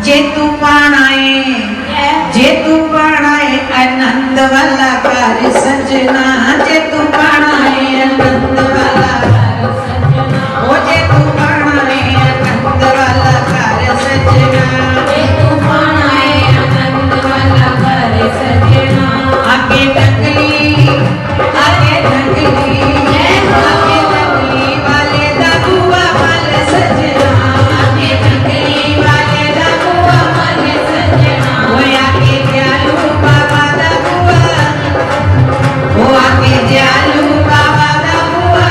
जे तू पाणाए आनंद वाला कर सजना, जे तू पाणाए आनंद वाला कर सजना, ओ जे तू पाणाए आनंद वाला कर सजना, जे तू पाणाए आनंद वाला कर सजना। आगे ढकली वाले दा बुआ मल सजना, आगे ढकली वाले दा बुआ मल सजना, ओ आगे जालू बाबा दा बुआ, ओ आगे जालू बाबा दा बुआ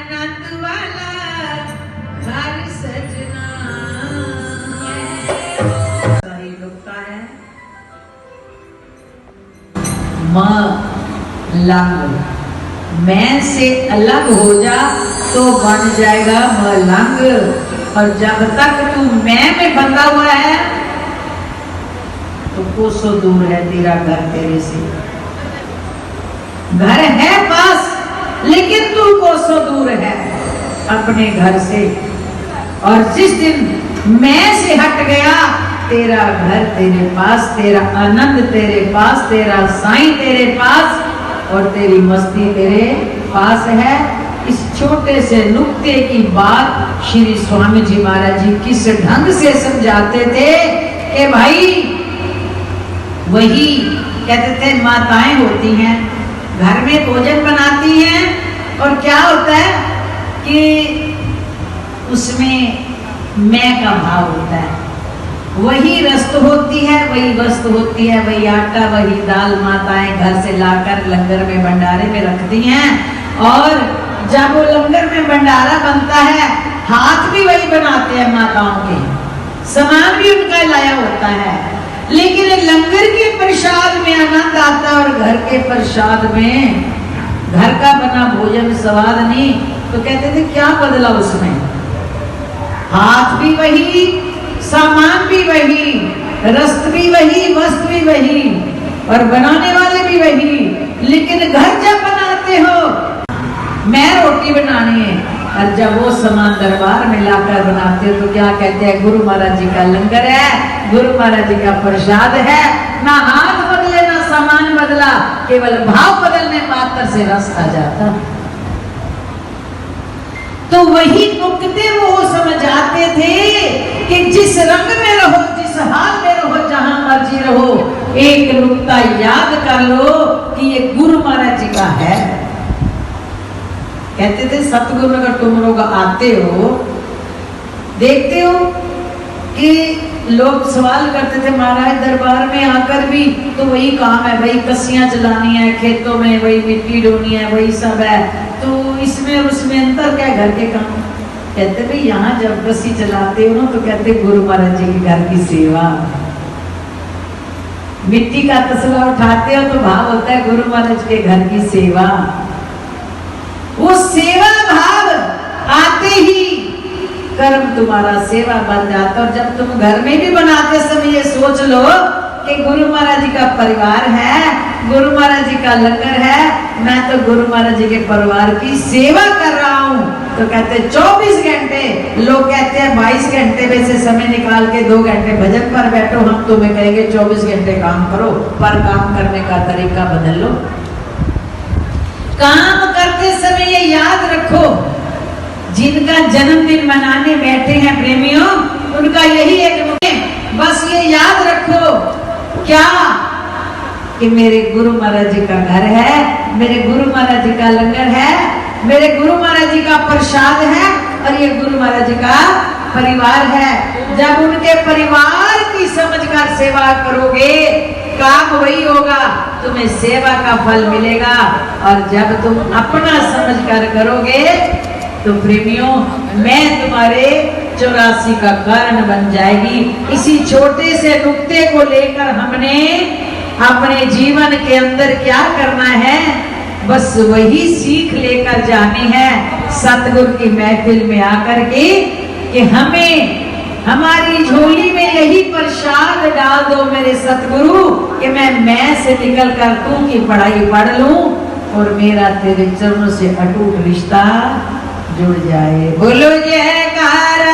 आनंद वाला घर सजना। सही नुक्ता है मलंग, मैं से अलग हो जा तो बन जाएगा मलंग। और जब तक तू मैं में बंधा हुआ है तो कोसों दूर है तेरा घर तेरे से। घर है पास लेकिन तू कोसों दूर है अपने घर से। और जिस दिन मैं से हट गया तेरा घर तेरे पास, तेरा आनंद तेरे पास, तेरा साईं तेरे पास और तेरी मस्ती तेरे पास है। इस छोटे से नुक्ते की बात श्री स्वामी जी महाराज जी किस ढंग से समझाते थे कि भाई वही कहते थे माताएं होती हैं घर में भोजन बनाती हैं और क्या होता है कि उसमें मैं का भाव होता है। वही रस्त होती है, वही वस्तु होती है, वही आटा वही दाल माताएं घर से लाकर लंगर में भंडारे में रखती हैं। और जब वो लंगर में भंडारा बनता है हाथ भी वही बनाते हैं माताओं के, सामान भी उनका लाया होता है। लेकिन लंगर के प्रसाद में आनंद आता है और घर के प्रसाद में घर का बना भोजन स्वाद नहीं। तो कहते थे क्या बदला उसमें, हाथ भी वही, सामान भी वही, रस्त भी वही, वस्त्र भी वही और बनाने वाले भी वही। लेकिन घर जब बनाते हो मैं रोटी बनानी है और जब वो सामान दरबार में लाकर बनाते हो तो क्या कहते हैं गुरु महाराज जी का लंगर है, गुरु महाराज जी का प्रसाद है। ना हाथ बदले ना सामान बदला, केवल भाव बदलने मात्र से रस आ जाता। तो वही नुक्ते वो समझाते थे कि जिस रंग में रहो, जिस हाल में रहो, जहां मर्जी रहो, एक नुक्ता याद कर लो कि ये गुरु महाराज जी का है। कहते थे सतगुरु अगर तुम लोग आते हो देखते हो कि लोग सवाल करते थे महाराज दरबार में आकर भी तो वही काम है, वही कसियां चलानी है खेतों में, वही मिट्टी ढोनी है, वही सब है। तो इसमें और उसमें अंतर क्या घर के काम। कहते भाई यहाँ जब कसी चलाते हो ना तो कहते गुरु महाराज जी के घर की सेवा। मिट्टी का तसला उठाते हो तो भाव होता है गुरु महाराज के घर की सेवा। वो सेवा भाव आते ही कर्म तुम्हारा सेवा बन जाता। और जब तुम घर में भी बनाते समय ये सोच लो कि गुरु महाराज जी का परिवार है, गुरु महाराज जी का लंगर है, मैं तो गुरु महाराज जी के परिवार की सेवा कर रहा हूँ। तो कहते 24 घंटे, लोग कहते हैं 22 घंटे में से समय निकाल के 2 घंटे भजन पर बैठो। हम तुम्हें कहेंगे 24 घंटे काम करो, पर काम करने का तरीका बदल लो। काम करते समय ये याद रखो जिनका जन्मदिन मनाने बैठे हैं प्रेमियों, उनका यही एक बस ये याद रखो क्या कि मेरे गुरु महाराज जी का घर है, मेरे गुरु महाराज जी का लंगर है, मेरे गुरु महाराज जी का प्रसाद है और ये गुरु महाराज जी का परिवार है। जब उनके परिवार की समझकर सेवा करोगे काम वही होगा, तुम्हें सेवा का फल मिलेगा। और जब तुम अपना समझकर करोगे तो प्रेमियों मैं तुम्हारे 84 का कारण बन जाएगी। इसी छोटे से नुक्ते को लेकर हमने अपने जीवन के अंदर क्या करना है, बस वही सीख लेकर जानी है सतगुरु की महफिल में आकर के कि हमें हमारी झोली में यही प्रसाद डाल दो मेरे सतगुरु कि मैं से निकल कर तू की पढ़ाई पढ़ लूं और मेरा तेरे चरणों से अटूट रिश्ता जुड़ जाए। बोलो जयकार